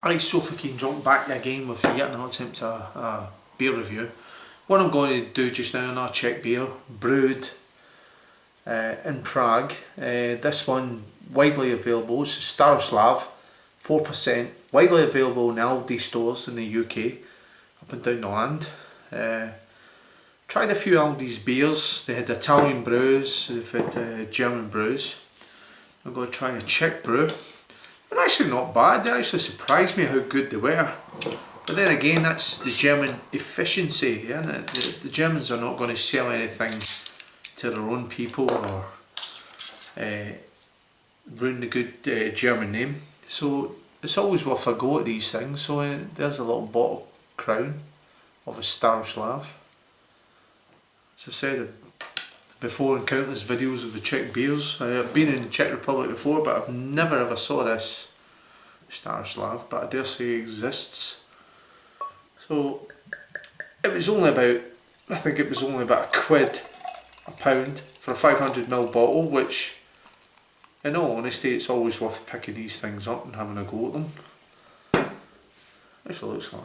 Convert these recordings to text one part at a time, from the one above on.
Alright, so fucking drunk back again with yet another attempt at a beer review. What I'm going to do just now, another Czech beer, brewed in Prague. This one widely available, it's Staroslav, 4%, widely available in Aldi stores in the UK, up and down the land. Tried a few Aldi's beers. They had Italian brews, they've had German brews. I'm going to try a Czech brew. They're actually not bad, they actually surprised me how good they were. But then again, that's the German efficiency, yeah? The Germans are not going to sell anything to their own people or ruin the good German name. So it's always worth a go at these things. So there's a little bottle crown of a Staroslav. As I said before in countless videos of the Czech beers, I've been in the Czech Republic before, but I've never ever saw this Staroslav, but I dare say it exists. So it was only about, I think it was only about a pound for a 500ml bottle, which in all honesty it's always worth picking these things up and having a go at them. Actually looks like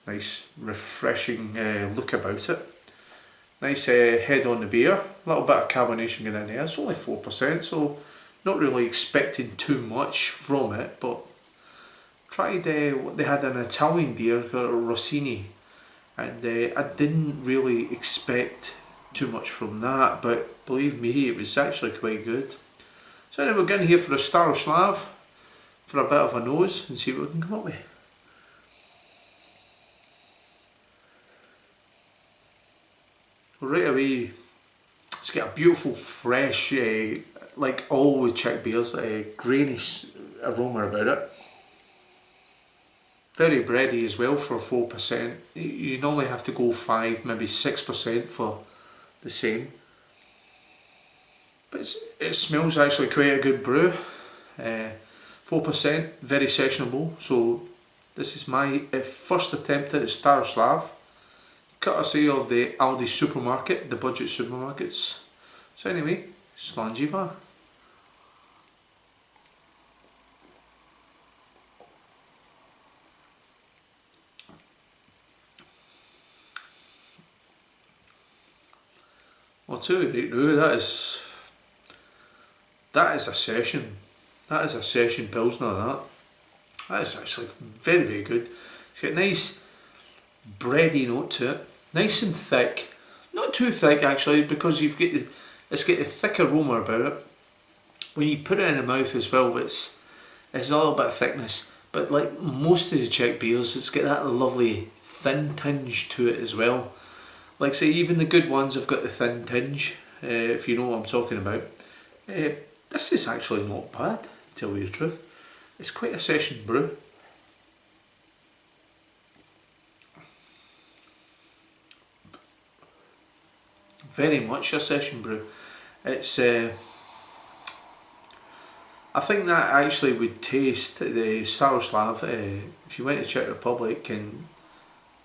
a nice refreshing look about it. Nice head on the beer, a little bit of carbonation going in there. It's only 4%, so not really expecting too much from it, but tried they had an Italian beer called Rossini, and I didn't really expect too much from that, but believe me, it was actually quite good. So anyway, we're getting here for a Staroslav for a bit of a nose and see what we can come up with. Right away, it's got a beautiful, fresh, like all with Czech beers, grainy aroma about it. Very bready as well for 4%. You normally have to go 5, maybe 6% for the same. But it smells actually quite a good brew. 4%, very sessionable. So this is my first attempt at a Staroslav, courtesy of the Aldi supermarket, the budget supermarkets. So anyway, slanjiva. I'll tell you right now, that is a session. That is a session Pilsner, that is actually very, very good. It's got a nice bready note to it, nice and thick, not too thick actually, because it's got a thick aroma about it. When you put it in the mouth as well, it's a little bit of thickness, but like most of the Czech beers, it's got that lovely thin tinge to it as well. Like say, even the good ones have got the thin tinge, if you know what I'm talking about. This is actually not bad, to tell you the truth. It's quite a session brew. Very much a session brew. It's I think that actually would taste the Staroslav if you went to Czech Republic, and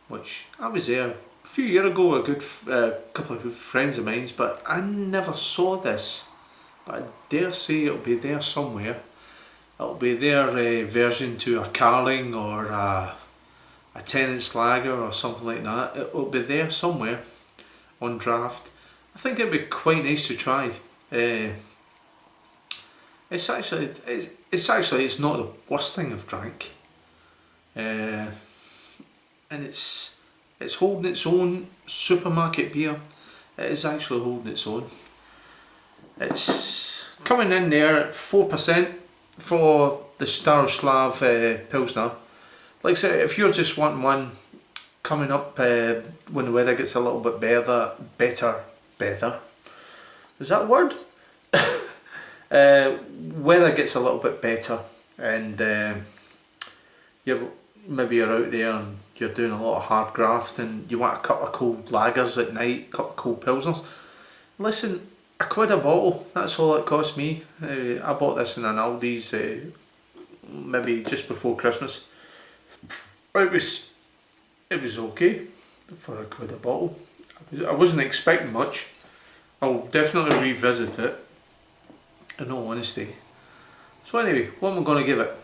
which I was there a few years ago, a good couple of friends of mine, but I never saw this. But I dare say it'll be there somewhere. It'll be their version to a Carling or a Tenant's Lager or something like that. It'll be there somewhere on draft. I think it'd be quite nice to try. It's not the worst thing I've drank, and it's holding its own. Supermarket beer, it is actually holding its own. It's coming in there at 4% for the Staroslav Pilsner. Like I said, if you're just wanting one coming up when the weather gets a little bit better, is that a word? Weather gets a little bit better, and maybe you're out there and you're doing a lot of hard graft and you want a couple of cold lagers at night, a couple of cold pilsners. Listen, £1 a bottle, that's all it cost me. I bought this in an Aldi's maybe just before Christmas. It was okay for £1 a bottle. I wasn't expecting much. I'll definitely revisit it, in all honesty. So anyway, what am I going to give it?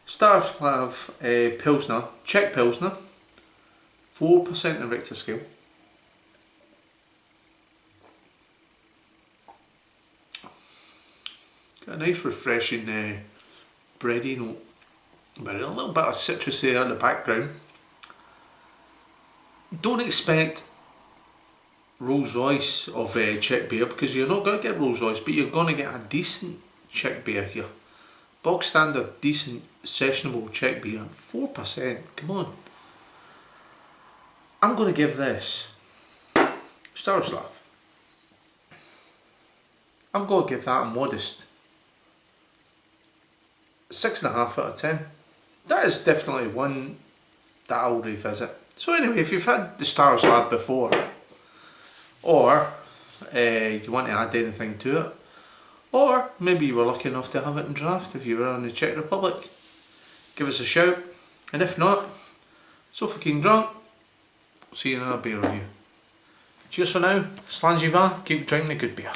Staroslav Pilsner, Czech Pilsner, 4% on Richter scale. Got a nice refreshing bready note, but a little bit of citrus there in the background. Don't expect Rolls Royce of Czech beer, because you're not going to get Rolls Royce, but you're going to get a decent Czech beer here. Bog standard, decent, sessionable Czech beer, 4%, come on. I'm going to give this, Staroslav, I'm going to give that a modest 6.5 out of 10. That is definitely one that I'll revisit. So anyway, if you've had the Staroslav before, or you want to add anything to it, or maybe you were lucky enough to have it in draft if you were in the Czech Republic, give us a shout. And if not, so fucking drunk, see you in another beer review. Cheers for now, slangy va, keep drinking the good beer.